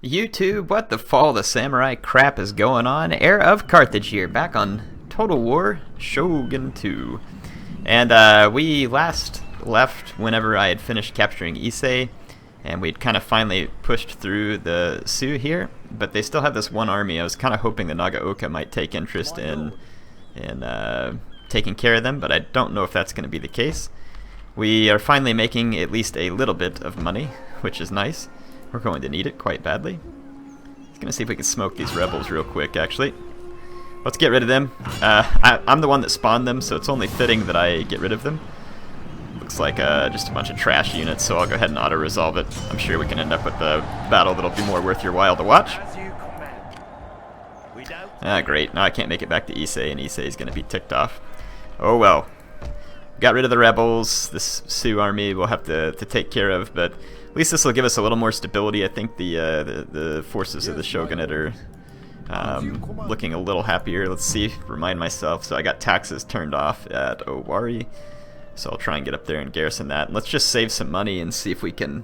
YouTube, what the fall of the samurai crap is going on? Heir of Carthage here, back on Total War Shogun 2. And we last left whenever I had finished capturing Issei, and we'd kind of finally pushed through the Sioux here, but they still have this one army. I was kind of hoping the Nagaoka might take interest in taking care of them, but I don't know if that's going to be the case. We are finally making at least a little bit of money, which is nice. We're going to need it quite badly. Just gonna see if we can smoke these rebels real quick, actually. Let's get rid of them. I'm the one that spawned them, so it's only fitting that I get rid of them. Looks like just a bunch of trash units, so I'll go ahead and auto-resolve it. I'm sure we can end up with a battle that'll be more worth your while to watch. Great. Now I can't make it back to Issei, and Issei is gonna be ticked off. Oh well. Got rid of the rebels. This Sioux army we'll have to take care of, but at least this will give us a little more stability. I think the forces of the Shogunate are looking a little happier. Let's see, remind myself. So I got taxes turned off at Owari, so I'll try and get up there and garrison that. And let's just save some money and see if we can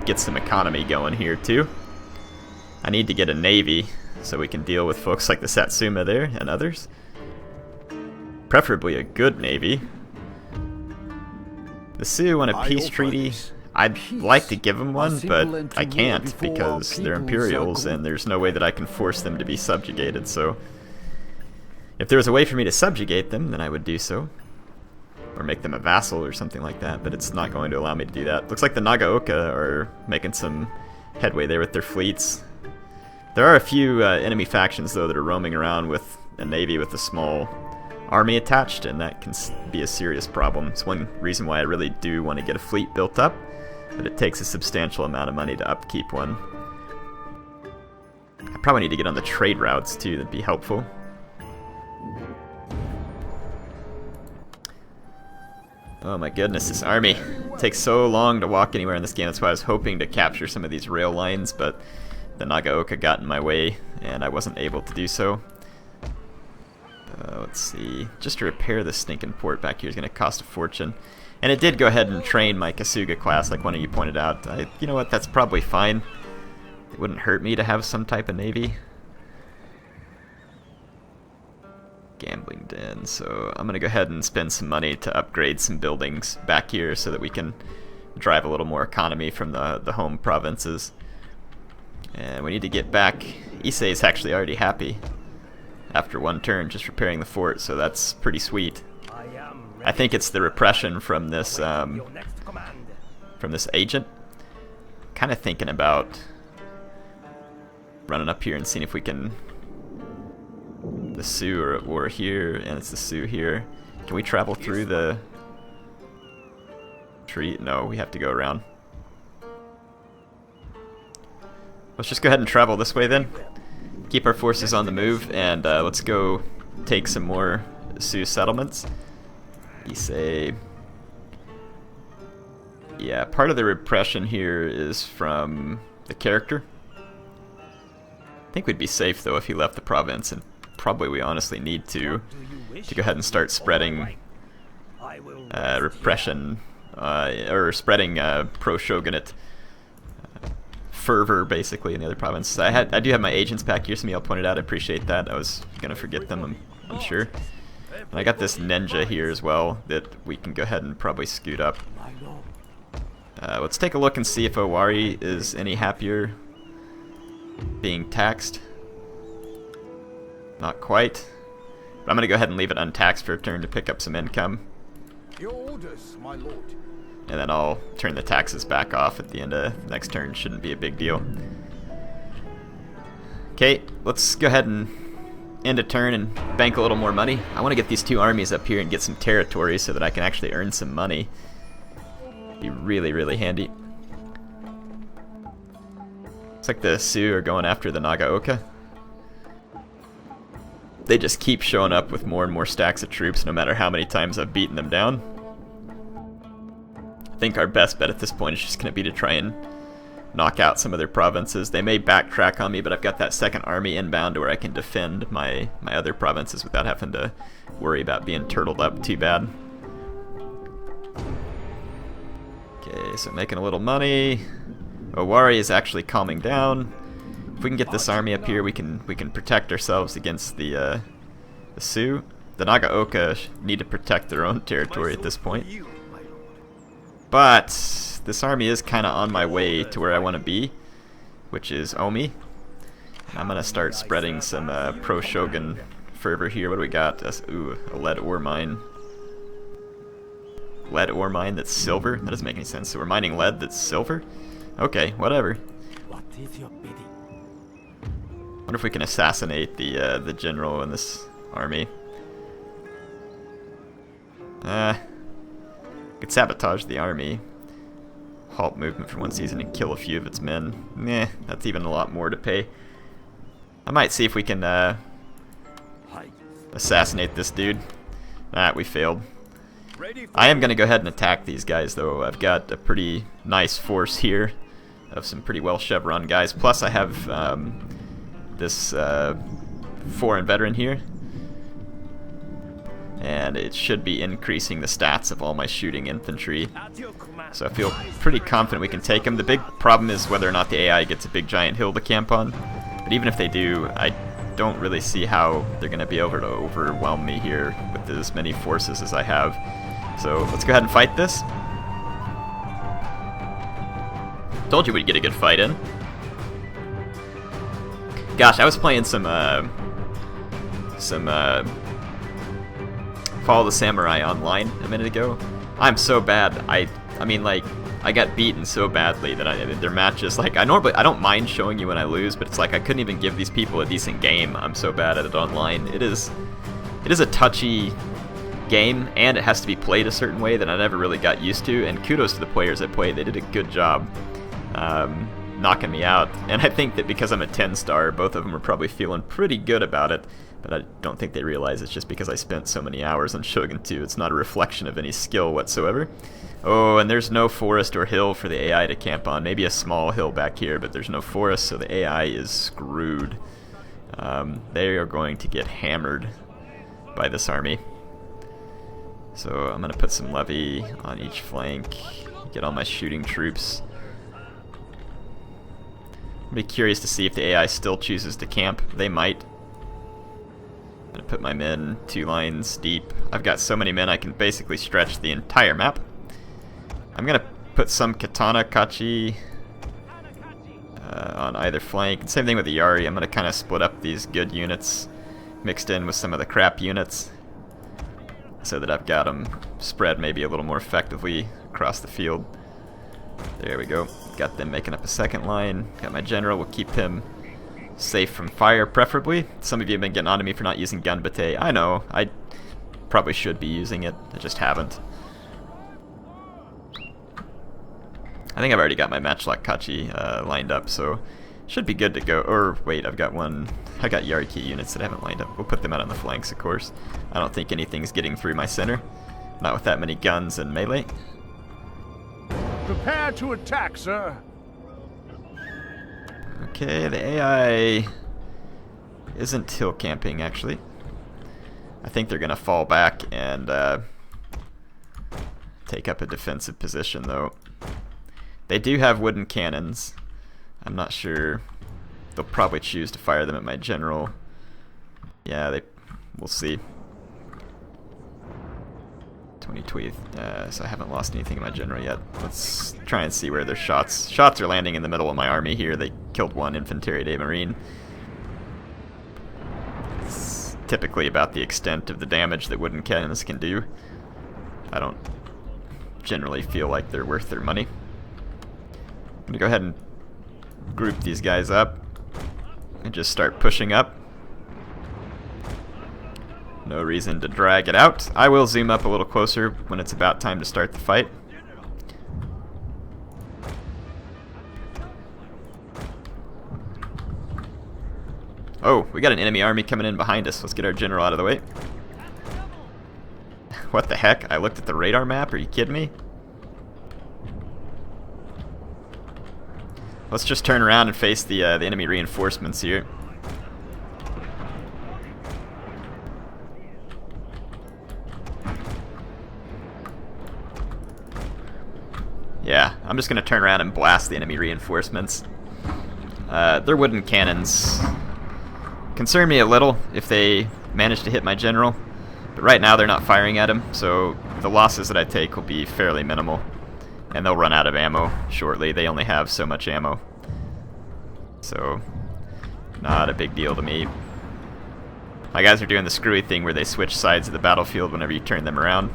get some economy going here too. I need to get a navy so we can deal with folks like the Satsuma there and others. Preferably a good navy. The Sioux want a peace treaty. I'd like to give them one, but I can't because they're Imperials and there's no way that I can force them to be subjugated. So if there was a way for me to subjugate them, then I would do so. Or make them a vassal or something like that, but it's not going to allow me to do that. Looks like the Nagaoka are making some headway there with their fleets. There are a few enemy factions, though, that are roaming around with a navy with a small army attached, and that can be a serious problem. It's one reason why I really do want to get a fleet built up, but it takes a substantial amount of money to upkeep one. I probably need to get on the trade routes too, that'd be helpful. Oh my goodness, this army takes so long to walk anywhere in this game. That's why I was hoping to capture some of these rail lines, but the Nagaoka got in my way and I wasn't able to do so. Let's see, just to repair this stinking port back here is going to cost a fortune. And it did go ahead and train my Kasuga class, like one of you pointed out. You know what, that's probably fine. It wouldn't hurt me to have some type of navy. Gambling den, so I'm going to go ahead and spend some money to upgrade some buildings back here so that we can drive a little more economy from the home provinces. And we need to get back. Issei is actually already happy after one turn, just repairing the fort, so that's pretty sweet. I think it's the repression from this agent. Kind of thinking about running up here and seeing if we can. The Sioux are at war here, and it's the Sioux here. Can we travel through the tree? No, we have to go around. Let's just go ahead and travel this way then. Keep our forces on the move, and let's go take some more Sioux settlements. Issei. Yeah, part of the repression here is from the character. I think we'd be safe though if he left the province, and probably we honestly need to go ahead and start spreading repression or spreading pro-shogunate fervor basically in the other provinces. I do have my agents back here, some of y'all pointed out. I appreciate that. I was gonna forget them, I'm sure. And I got this ninja here as well that we can go ahead and probably scoot up. Let's take a look and see if Owari is any happier being taxed. Not quite. But I'm gonna go ahead and leave it untaxed for a turn to pick up some income. Your orders, my lord. And then I'll turn the taxes back off at the end of the next turn. Shouldn't be a big deal. Okay, let's go ahead and end a turn and bank a little more money. I want to get these two armies up here and get some territory so that I can actually earn some money. Be really, really handy. Looks like the Sioux are going after the Nagaoka. They just keep showing up with more and more stacks of troops no matter how many times I've beaten them down. I think our best bet at this point is just going to be to try and knock out some of their provinces. They may backtrack on me, but I've got that second army inbound to where I can defend my other provinces without having to worry about being turtled up too bad. Okay, so making a little money. Owari is actually calming down. If we can get this army up here, we can protect ourselves against the Sioux. The Nagaoka need to protect their own territory at this point. But this army is kind of on my way to where I want to be, which is Omi. And I'm gonna start spreading some pro-Shogun fervor here. What do we got? Ooh, a lead ore mine. Lead ore mine that's silver? That doesn't make any sense. So we're mining lead that's silver? Okay, whatever. What is your bidding? Wonder if we can assassinate the general in this army. Could sabotage the army. Halt movement for 1 season and kill a few of its men. Meh, that's even a lot more to pay. I might see if we can assassinate this dude. Ah, we failed. I am going to go ahead and attack these guys, though. I've got a pretty nice force here of some pretty well chevron guys. Plus, I have this foreign veteran here. And it should be increasing the stats of all my shooting infantry. So I feel pretty confident we can take them. The big problem is whether or not the AI gets a big giant hill to camp on. But even if they do, I don't really see how they're going to be able to overwhelm me here with as many forces as I have. So let's go ahead and fight this. Told you we'd get a good fight in. Gosh, I was playing some Follow the Samurai online a minute ago. I'm so bad. I mean, like, I got beaten so badly that their matches, like, I don't mind showing you when I lose, but it's like I couldn't even give these people a decent game. I'm so bad at it online. It is a touchy game, and it has to be played a certain way that I never really got used to, and kudos to the players that played. They did a good job knocking me out, and I think that because I'm a 10-star, both of them are probably feeling pretty good about it, but I don't think they realize it's just because I spent so many hours on Shogun 2. It's not a reflection of any skill whatsoever. Oh, and there's no forest or hill for the AI to camp on. Maybe a small hill back here, but there's no forest, so the AI is screwed. They are going to get hammered by this army. So I'm going to put some levy on each flank, get all my shooting troops. I'll be curious to see if the AI still chooses to camp. They might. I'm going to put my men 2 lines deep. I've got so many men I can basically stretch the entire map. I'm going to put some Katana Kachi on either flank. Same thing with the Yari. I'm going to kind of split up these good units mixed in with some of the crap units so that I've got them spread maybe a little more effectively across the field. There we go. Got them making up a second line. Got my general. We'll keep him safe from fire, preferably. Some of you have been getting on to me for not using gun bate. I know. I probably should be using it. I just haven't. I think I've already got my matchlock Kachi lined up, so should be good to go. Or wait, I got Yariki units that I haven't lined up. We'll put them out on the flanks, of course. I don't think anything's getting through my center. Not with that many guns and melee. Prepare to attack, sir. Okay, the AI isn't hill camping, actually. I think they're going to fall back and take up a defensive position, though. They do have wooden cannons. I'm not sure. They'll probably choose to fire them at my general. Yeah, we'll see. 20 so I haven't lost anything in my general yet. Let's try and see where their shots are landing in the middle of my army here. They killed 1 infantry de marine. It's typically about the extent of the damage that wooden cannons can do. I don't generally feel like they're worth their money. I'm gonna go ahead and group these guys up and just start pushing up. No reason to drag it out. I will zoom up a little closer when it's about time to start the fight. Oh, we got an enemy army coming in behind us. Let's get our general out of the way. What the heck? I looked at the radar map? Are you kidding me? Let's just turn around and face the enemy reinforcements here. Yeah, I'm just going to turn around and blast the enemy reinforcements. Their wooden cannons concern me a little if they manage to hit my general, but right now they're not firing at him, so the losses that I take will be fairly minimal, and they'll run out of ammo shortly. They only have so much ammo, so not a big deal to me. My guys are doing the screwy thing where they switch sides of the battlefield whenever you turn them around.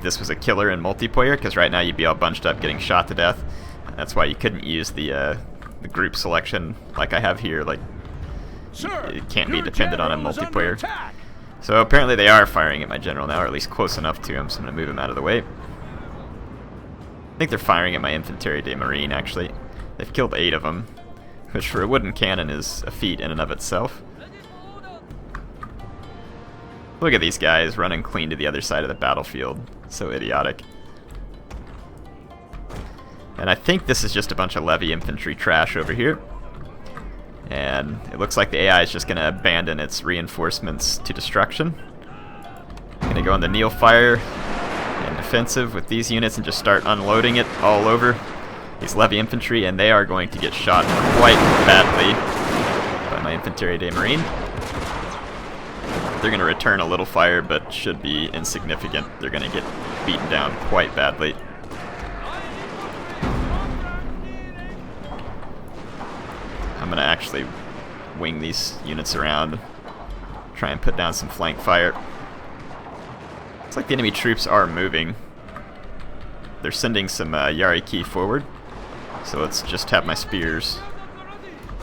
This was a killer in multiplayer, because right now you'd be all bunched up getting shot to death. That's why you couldn't use the group selection like I have here. Like, it can't be dependent on a multiplayer. So apparently they are firing at my general now, or at least close enough to him, so I'm going to move him out of the way. I think they're firing at my Infanterie de Marine, actually. They've killed 8 of them, which for a wooden cannon is a feat in and of itself. Look at these guys running clean to the other side of the battlefield. So idiotic. And I think this is just a bunch of levy infantry trash over here. And it looks like the AI is just going to abandon its reinforcements to destruction. I'm going to go on the Naval fire and defensive with these units and just start unloading it all over these levy infantry, and they are going to get shot quite badly by my Infanterie de Marine. They're going to return a little fire, but should be insignificant. They're going to get beaten down quite badly. I'm going to actually wing these units around, try and put down some flank fire. Looks like the enemy troops are moving. They're sending some Yariki forward, so let's just have my spears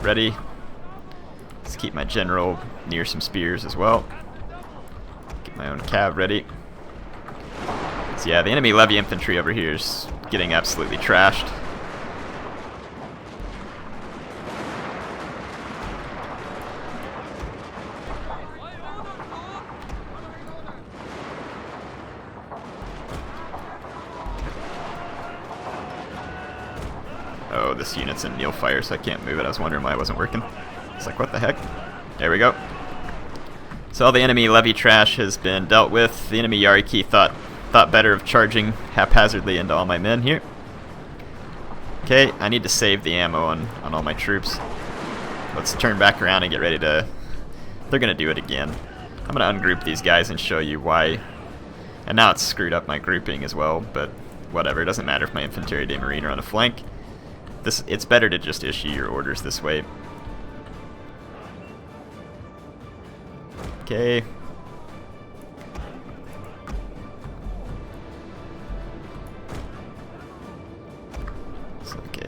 ready. Let's keep my general near some spears as well. Get my own cav ready. So yeah, the enemy levy infantry over here is getting absolutely trashed. Oh, this unit's in Naval fire, so I can't move it. I was wondering why it wasn't working. It's like, what the heck? There we go. So all the enemy levy trash has been dealt with. The enemy Yariki thought better of charging haphazardly into all my men here. Okay, I need to save the ammo on all my troops. Let's turn back around and get ready to... They're going to do it again. I'm going to ungroup these guys and show you why. And now it's screwed up my grouping as well, but whatever. It doesn't matter if my Infanterie de Marine are on a flank. It's better to just issue your orders this way. Okay.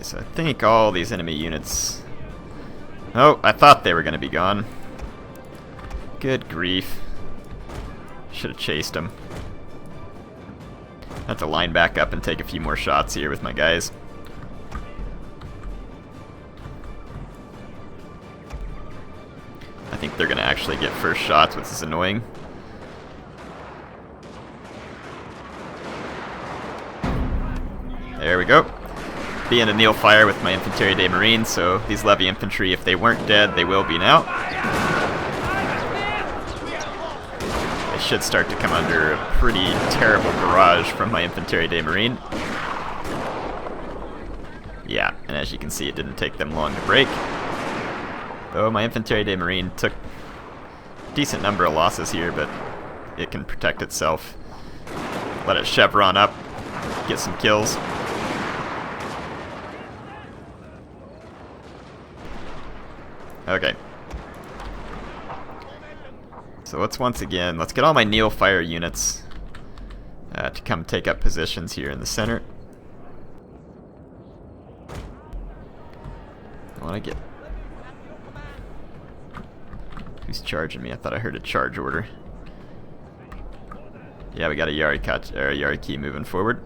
So I think all these enemy units... Oh, I thought they were going to be gone. Good grief. Should have chased them. I have to line back up and take a few more shots here with my guys. I think they're going to actually get first shots, which is annoying. There we go. Be in a Naval fire with my Infanterie de Marine, so these levy infantry, if they weren't dead, they will be now. They should start to come under a pretty terrible barrage from my Infanterie de Marine. Yeah, and as you can see, it didn't take them long to break. Though my Infanterie de Marine took a decent number of losses here, but it can protect itself. Let it chevron up, get some kills. Okay. So let's get all my Naval fire units to come take up positions here in the center. I want to get... Who's charging me? I thought I heard a charge order. Yeah, we got a Yariki moving forward.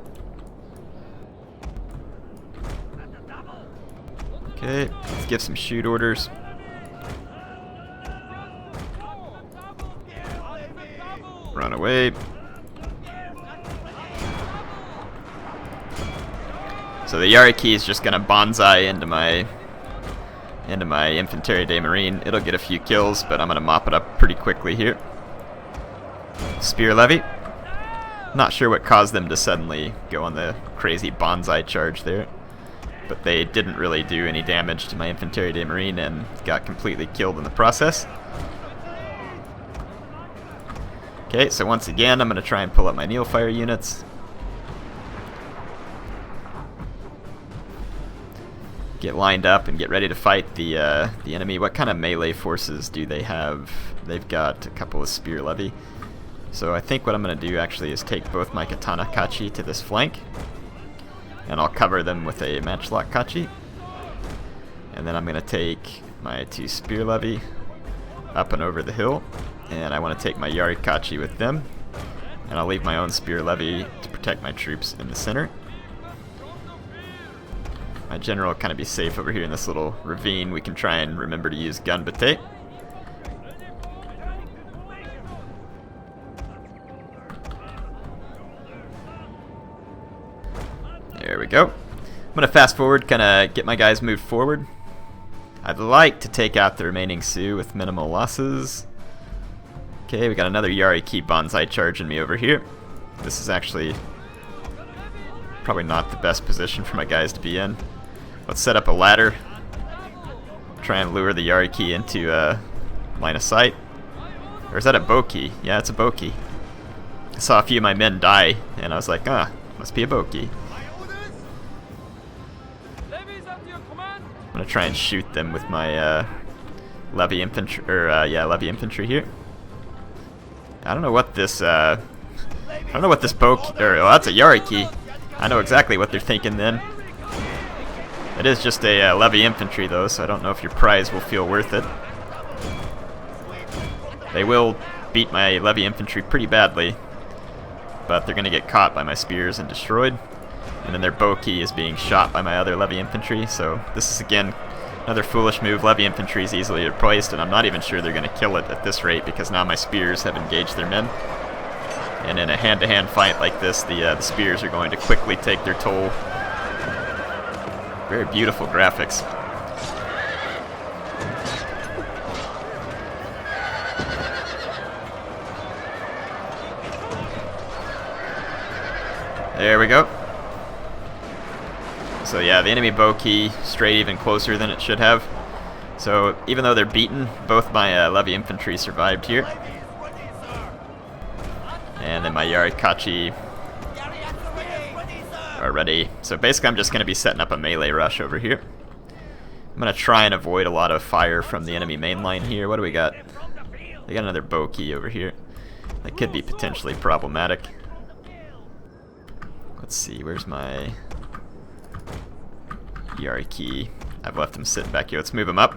Okay, let's give some shoot orders. Run away. So the Yariki is just gonna bonsai into my Infanterie de Marine. It'll get a few kills, but I'm gonna mop it up pretty quickly here. Spear levy. Not sure what caused them to suddenly go on the crazy bonsai charge there, but they didn't really do any damage to my Infanterie de Marine and got completely killed in the process. Okay, so once again, I'm going to try and pull up my Neilfire units. Get lined up and get ready to fight the enemy. What kind of melee forces do they have? They've got a couple of spear levy. So I think what I'm going to do actually is take both my Katana Kachi to this flank, and I'll cover them with a Matchlock Kachi. And then I'm going to take my 2 spear levy up and over the hill, and I want to take my Yari Kachi with them, and I'll leave my own spear levy to protect my troops in the center. My general will kind of be safe over here in this little ravine. We can try and remember to use gun bate. There we go. I'm going to fast forward, kind of get my guys moved forward. I'd like to take out the remaining Sioux with minimal losses. Okay, we got another Yari Ki Bonsai charging me over here. This is actually probably not the best position for my guys to be in. Let's set up a ladder. Try and lure the Yari Ki into line of sight. Or is that a Boki? Yeah, it's a Boki. I saw a few of my men die, and I was like, must be a Boki. I'm gonna try and shoot them with my levy infantry, levy infantry here. I don't know what this, Boki, that's a Yari Ki. I know exactly what they're thinking then. It is just a levy infantry though, so I don't know if your prize will feel worth it. They will beat my levy infantry pretty badly, but they're going to get caught by my spears and destroyed. And then their Boki is being shot by my other levy infantry, so this is again another foolish move. Levy infantry is easily replaced, and I'm not even sure they're going to kill it at this rate because now my spears have engaged their men. And in a hand-to-hand fight like this, the spears are going to quickly take their toll. Very beautiful graphics. There we go. So yeah, the enemy Boki strayed even closer than it should have. So even though they're beaten, both my levy infantry survived here. And then my Yari Kachi are ready. So basically I'm just going to be setting up a melee rush over here. I'm going to try and avoid a lot of fire from the enemy main line here. What do we got? They got another Boki over here. That could be potentially problematic. Let's see, where's my Yari Ki? I've left him sitting back here. Let's move him up.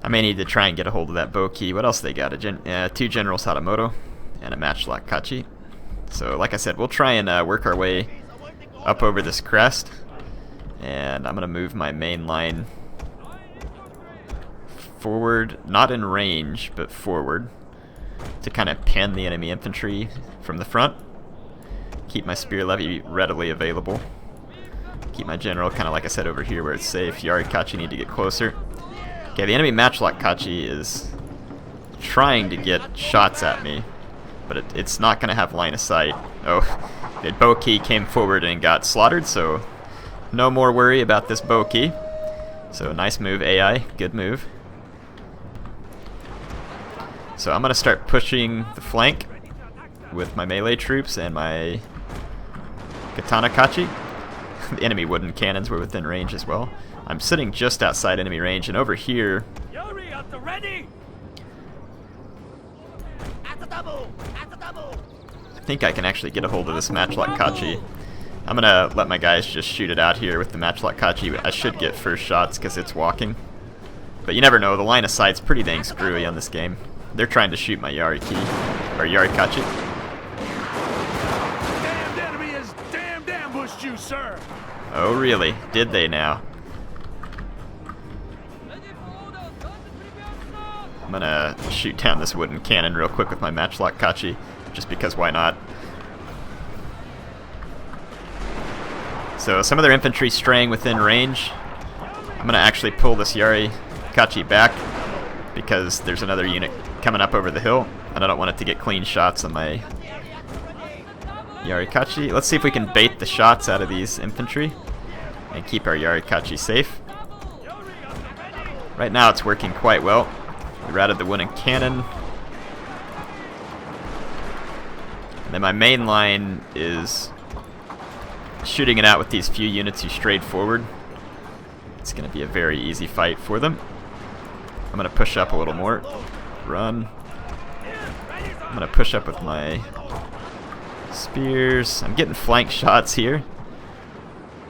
I may need to try and get a hold of that Boki. What else they got? 2 Generals Hatamoto and a Matchlock Kachi. So like I said, we'll try and work our way up over this crest, and I'm going to move my main line forward, not in range, but forward, to kind of pin the enemy infantry from the front. Keep my spear levy readily available. Keep my general kind of, like I said, over here where it's safe. Yari Kachi need to get closer. Okay, the enemy Matchlock Kachi is trying to get shots at me, but it's not going to have line of sight. Oh, the Boki came forward and got slaughtered, so no more worry about this Boki. So nice move, AI. Good move. So I'm going to start pushing the flank with my melee troops and my Katana Kachi. The enemy wooden cannons were within range as well. I'm sitting just outside enemy range, and over here... Yuri at the ready! I think I can actually get a hold of this Matchlock Kachi. I'm gonna let my guys just shoot it out here with the Matchlock Kachi. I should get first shots because it's walking. But you never know, the line of sight's pretty dang screwy on this game. They're trying to shoot my Yari Ki, or Yari Kachi. Damned enemy has damned ambushed you, sir! Oh really? Did they now? I'm gonna shoot down this wooden cannon real quick with my Matchlock Kachi, just because why not? So some of their infantry straying within range. I'm gonna actually pull this Yari Kachi back because there's another unit coming up over the hill, and I don't want it to get clean shots on my Yarikachi. Let's see if we can bait the shots out of these infantry and keep our Yarikachi safe. Right now it's working quite well. We routed the wooden cannon. And then my main line is shooting it out with these few units who strayed forward. It's going to be a very easy fight for them. I'm going to push up a little more. Run. I'm going to push up with my spears. I'm getting flank shots here.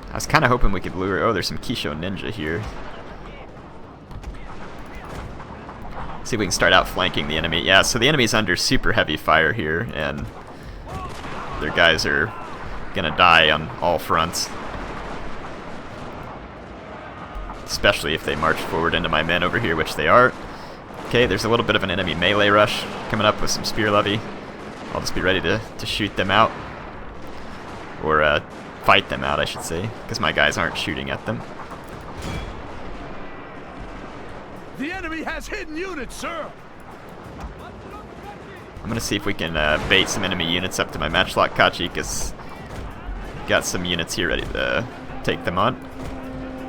I was kind of hoping we could lure... Oh, there's some Kisho ninja here. See if we can start out flanking the enemy. Yeah, so the enemy's under super heavy fire here, and their guys are gonna die on all fronts. Especially if they march forward into my men over here, which they are. Okay, there's a little bit of an enemy melee rush coming up with some spear levy. I'll just be ready to shoot them out. Or fight them out, I should say, because my guys aren't shooting at them. The enemy has hidden units, sir. I'm gonna see if we can bait some enemy units up to my matchlock Kachi, because got some units here ready to take them on.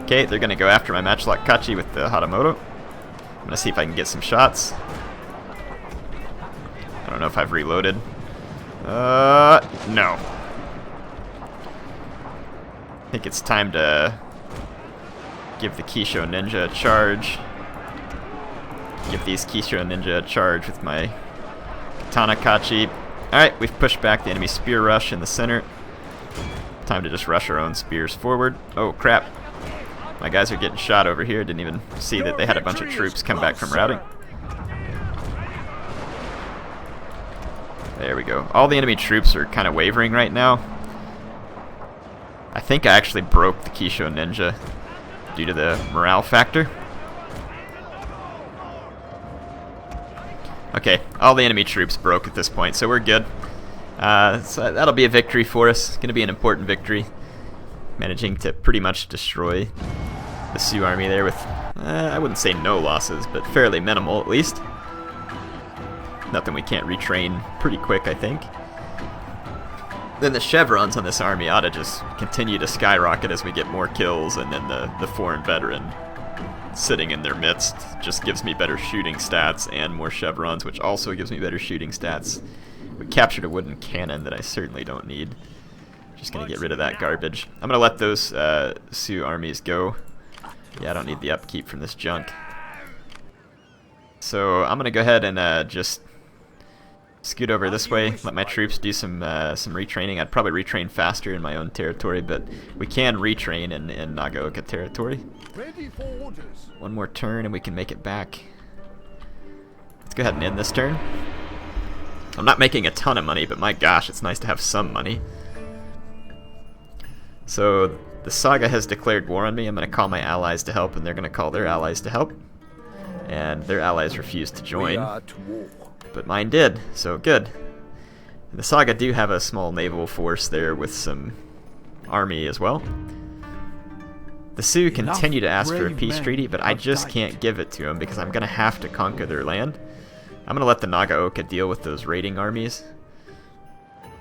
Okay, they're gonna go after my matchlock Kachi with the Hatamoto. I'm gonna see if I can get some shots. I don't know if I've reloaded. No. I think it's time to give the Kisho ninja a charge. Give these Kisho ninja a charge with my Katana Kachi. Alright, we've pushed back the enemy spear rush in the center. Time to just rush our own spears forward. Oh crap. My guys are getting shot over here. Didn't even see that they had a bunch of troops come back from routing. There we go. All the enemy troops are kind of wavering right now. I think I actually broke the Kisho ninja due to the morale factor. Okay, all the enemy troops broke at this point, so we're good. So that'll be a victory for us. It's going to be an important victory. Managing to pretty much destroy the Sioux army there with, I wouldn't say no losses, but fairly minimal at least. Nothing we can't retrain pretty quick, I think. Then the chevrons on this army ought to just continue to skyrocket as we get more kills, and then the foreign veteran sitting in their midst just gives me better shooting stats and more chevrons, which also gives me better shooting stats. We captured a wooden cannon that I certainly don't need. Just gonna get rid of that garbage. I'm gonna let those Sioux armies go. Yeah, I don't need the upkeep from this junk. So I'm gonna go ahead and just scoot over this way, let my troops do some retraining. I'd probably retrain faster in my own territory, but we can retrain in Nagaoka territory. Ready for orders. One more turn and we can make it back. Let's go ahead and end this turn. I'm not making a ton of money, but my gosh, it's nice to have some money. So the Saga has declared war on me. I'm going to call my allies to help, and they're going to call their allies to help. And their allies refused to join. We are at war. But mine did, so good. The Saga do have a small naval force there with some army as well. The Sioux continue to ask for a peace treaty, but I just can't give it to them because I'm going to have to conquer their land. I'm going to let the Nagaoka deal with those raiding armies.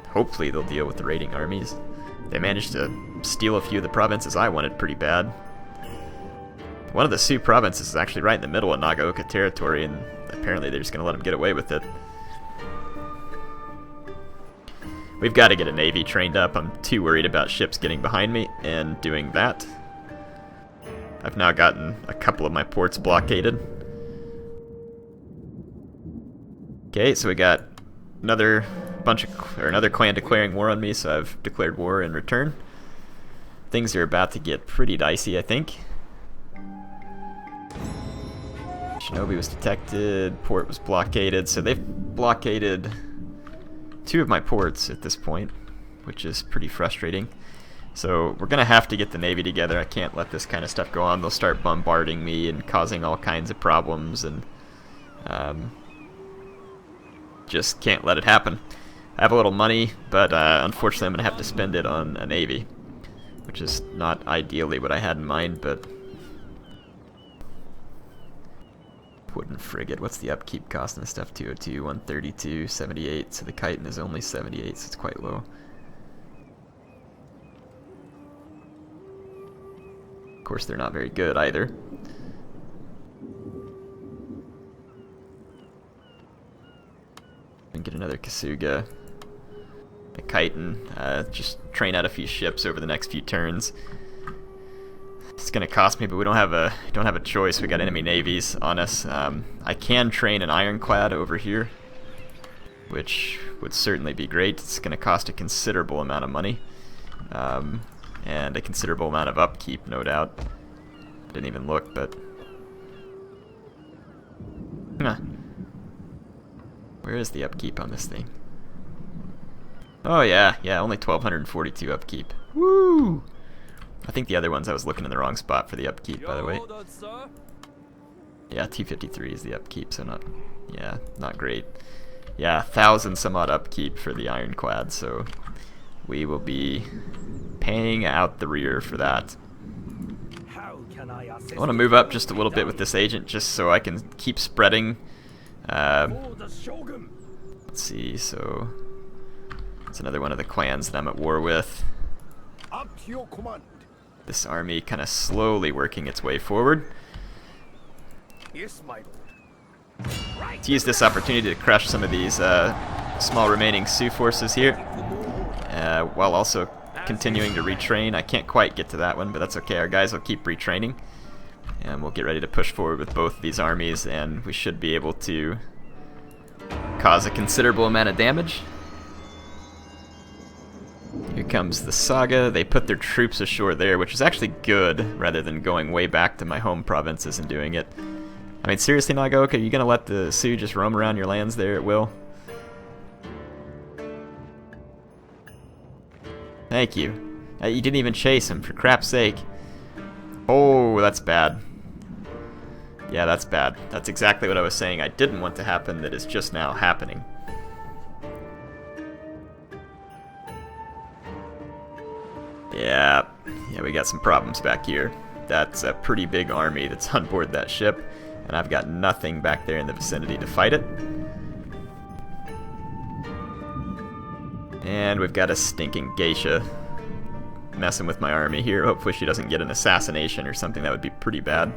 Hopefully they'll deal with the raiding armies. They managed to steal a few of the provinces I wanted pretty bad. One of the Sioux provinces is actually right in the middle of Nagaoka territory, and apparently they're just going to let them get away with it. We've got to get a navy trained up. I'm too worried about ships getting behind me and doing that. I've now gotten a couple of my ports blockaded. Okay, so we got another clan declaring war on me, so I've declared war in return. Things are about to get pretty dicey, I think. Shinobi was detected, port was blockaded, so they've blockaded 2 of my ports at this point, which is pretty frustrating. So we're gonna have to get the navy together. I can't let this kind of stuff go on. They'll start bombarding me and causing all kinds of problems, and just can't let it happen. I have a little money, but unfortunately I'm gonna have to spend it on a navy, which is not ideally what I had in mind, but wooden frigate. What's the upkeep cost and stuff? 202, 132, 78. So the chitin is only 78, so it's quite low. course, they're not very good either. And get another Kasuga. A chitin. Just train out a few ships over the next few turns. It's gonna cost me, but we don't have a choice. We got enemy navies on us. I can train an ironclad over here, which would certainly be great. It's gonna cost a considerable amount of money, and a considerable amount of upkeep, no doubt. I didn't even look, but where is the upkeep on this thing? Oh yeah, only 1,242 upkeep. Woo! I think the other ones I was looking in the wrong spot for the upkeep, by the way. Yeah, 253 is the upkeep, so not great. Yeah, 1,000 some odd upkeep for the ironclad, so we will be paying out the rear for that. I want to move up just a little bit with this agent, just so I can keep spreading. Let's see, so it's another one of the clans that I'm at war with. Up to your command. This army kind of slowly working its way forward. Yes, my lord. Let's use this opportunity to crush some of these small remaining Sioux forces here, while also continuing to retrain. I can't quite get to that one, but that's okay. Our guys will keep retraining, and we'll get ready to push forward with both of these armies, and we should be able to cause a considerable amount of damage. Here comes the Saga. They put their troops ashore there, which is actually good, rather than going way back to my home provinces and doing it. I mean, seriously, Nagaoka, are you going to let the Sioux just roam around your lands there at will? Thank you. You didn't even chase him, for crap's sake. Oh, that's bad. Yeah, that's bad. That's exactly what I was saying I didn't want to happen that is just now happening. Yeah, we got some problems back here. That's a pretty big army that's on board that ship, and I've got nothing back there in the vicinity to fight it. And we've got a stinking geisha messing with my army here. Hopefully she doesn't get an assassination or something. That would be pretty bad.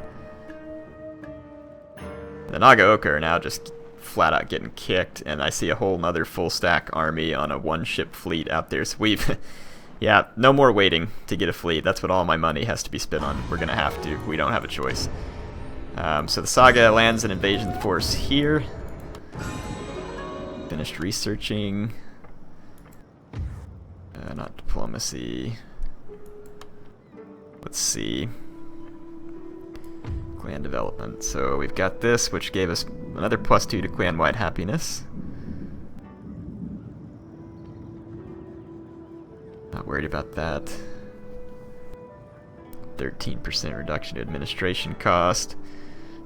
The Nagaoka are now just flat out getting kicked, and I see a whole nother full stack army on a one-ship fleet out there. So we've... yeah, no more waiting to get a fleet. That's what all my money has to be spent on. We're going to have to. We don't have a choice. So the Saga lands an invasion force here. Finished researching. Not diplomacy. Let's see. Clan development. So we've got this, which gave us another +2 to clan-wide happiness. Not worried about that. 13% reduction to administration cost.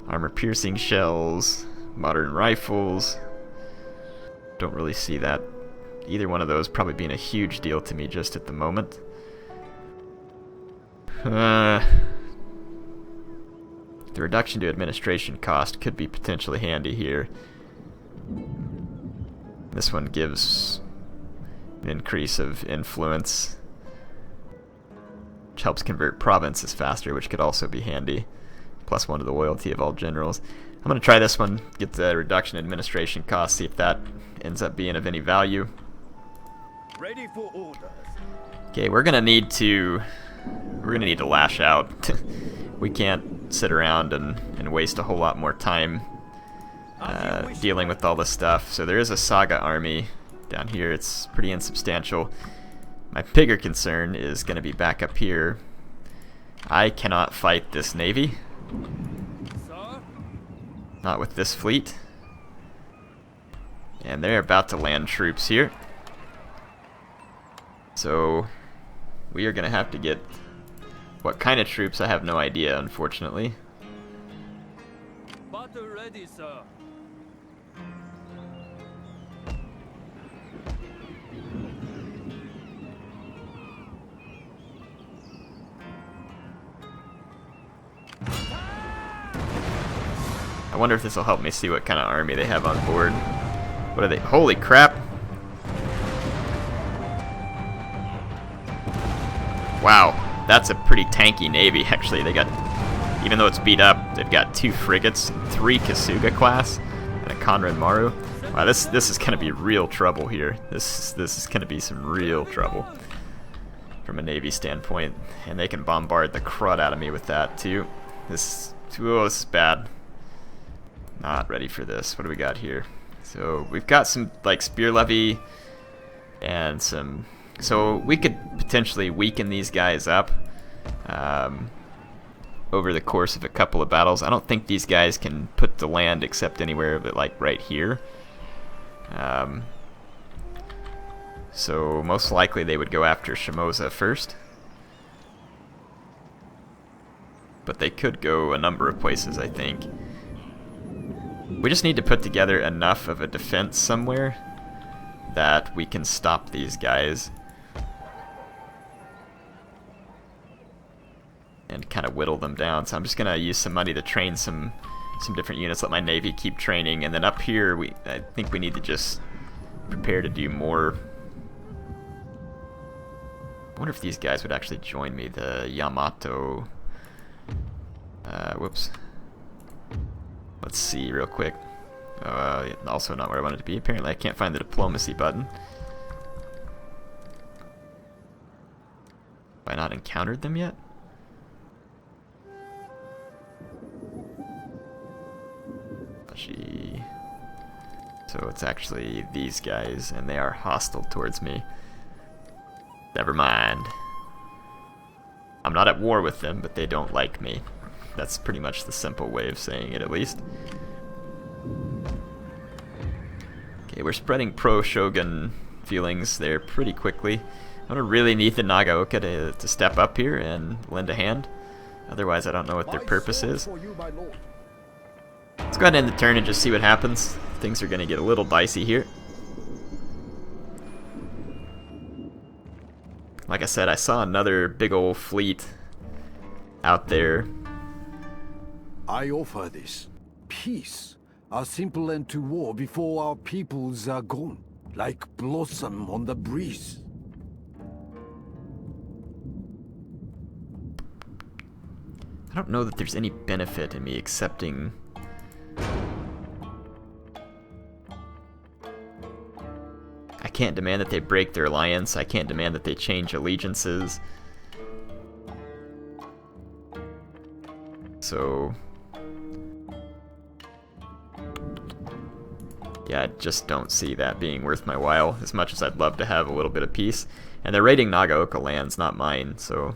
Armor-piercing shells. Modern rifles. Don't really see that. Either one of those probably being a huge deal to me just at the moment. The reduction to administration cost could be potentially handy here. This one gives an increase of influence, which helps convert provinces faster, which could also be handy. +1 to the loyalty of all generals. I'm going to try this one, get the reduction in administration cost, see if that ends up being of any value. Ready for orders. Okay, we're gonna need to lash out. We can't sit around and waste a whole lot more time dealing with all this stuff. So there is a Saga army down here. It's pretty insubstantial. My bigger concern is gonna be back up here. I cannot fight this navy. Not with this fleet. And they're about to land troops here. So we are going to have to get what kind of troops, I have no idea, unfortunately. Battle ready, sir. I wonder if this will help me see what kind of army they have on board. What are they? Holy crap! Wow, that's a pretty tanky navy, actually. They got, even though it's beat up, they've got 2 frigates, 3 Kasuga class, and a Conrad Maru. Wow, this is gonna be real trouble here. This is gonna be some real trouble from a navy standpoint, and they can bombard the crud out of me with that too. This is bad. Not ready for this. What do we got here? So we've got some like spear levy and some. So we could potentially weaken these guys up over the course of a couple of battles. I don't think these guys can put to land except anywhere but like right here. So most likely they would go after Shimoza first. But they could go a number of places, I think. We just need to put together enough of a defense somewhere that we can stop these guys. And kind of whittle them down. So I'm just gonna use some money to train some different units, let my navy keep training, and then up here I think we need to just prepare to do more. I wonder if these guys would actually join me, the Yamato. Whoops. Let's see real quick. Also not where I wanted to be. Apparently I can't find the diplomacy button. Have I not encountered them yet? So it's actually these guys, and they are hostile towards me. Never mind. I'm not at war with them, but they don't like me. That's pretty much the simple way of saying it, at least. Okay, we're spreading pro-Shogun feelings there pretty quickly. I'm gonna really need the Nagaoka to step up here and lend a hand. Otherwise, I don't know what their purpose is. Let's go ahead and end the turn and just see what happens. Things are going to get a little dicey here. Like I said, I saw another big old fleet out there. I offer this. Peace. A simple end to war before our peoples are gone. Like blossom on the breeze. I don't know that there's any benefit in me accepting... I can't demand that they break their alliance. I can't demand that they change allegiances. So... yeah, I just don't see that being worth my while, as much as I'd love to have a little bit of peace. And they're raiding Nagaoka lands, not mine, so...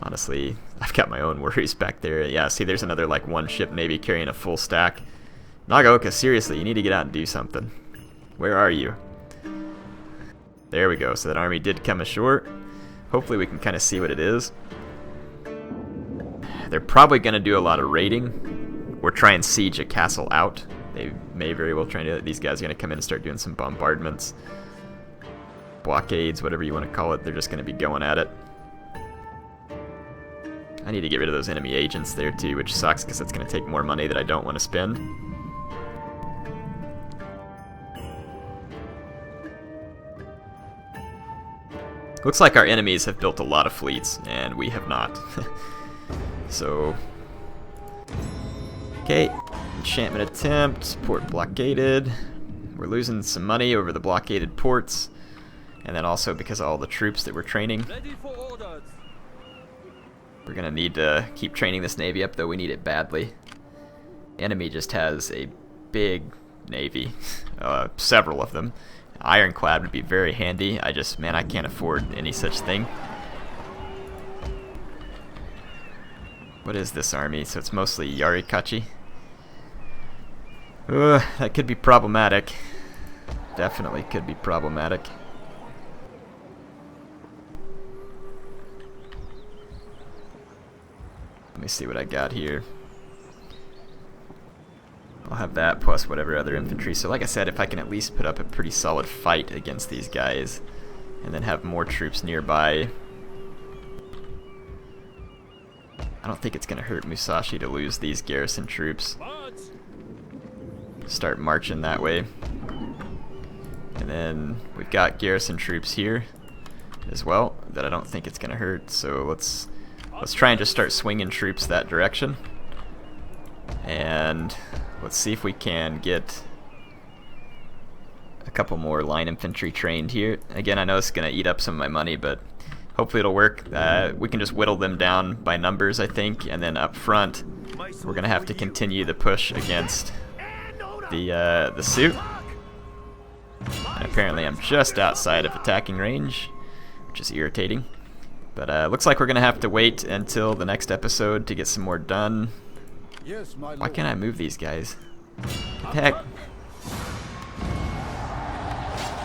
honestly, I've got my own worries back there. Yeah, see, there's another, like, one-ship navy carrying a full stack. Nagaoka, seriously, you need to get out and do something. Where are you? There we go. So that army did come ashore. Hopefully we can kind of see what it is. They're probably going to do a lot of raiding or try and siege a castle out. They may very well try and do that. These guys are going to come in and start doing some bombardments. Blockades, whatever you want to call it. They're just going to be going at it. I need to get rid of those enemy agents there too, which sucks because it's going to take more money that I don't want to spend. Looks like our enemies have built a lot of fleets, and we have not. So... okay, enchantment attempt, port blockaded. We're losing some money over the blockaded ports, and then also because of all the troops that we're training. We're gonna need to keep training this navy up, though we need it badly. Enemy just has a big navy, several of them. Ironclad would be very handy. Man, I can't afford any such thing. What is this army? So it's mostly Yarikachi. That could be problematic. Definitely could be problematic. Let me see what I got here. I'll have that plus whatever other infantry. So like I said, if I can at least put up a pretty solid fight against these guys and then have more troops nearby, I don't think it's going to hurt Musashi to lose these garrison troops. Start marching that way. And then we've got garrison troops here as well. that I don't think it's gonna hurt. So let's try and just start swinging troops that direction, and let's see if we can get a couple more line infantry trained here. Again, I know it's gonna eat up some of my money, but hopefully it'll work. We can just whittle them down by numbers, I think, and then up front we're gonna have to continue the push against the suit. And apparently I'm just outside of attacking range, which is irritating. But looks like we're gonna have to wait until the next episode to get some more done. Yes, my lord. Why can't I move these guys? What the heck?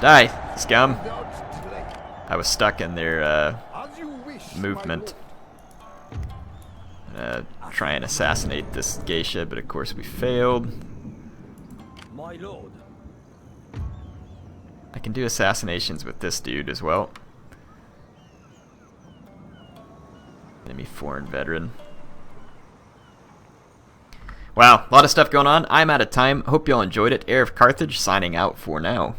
Die, scum! I was stuck in their As you wish, my movement. Try and assassinate this geisha, but of course we failed. My lord. I can do assassinations with this dude as well. Enemy foreign veteran. Wow, a lot of stuff going on. I'm out of time. Hope y'all enjoyed it. Heir of Carthage signing out for now.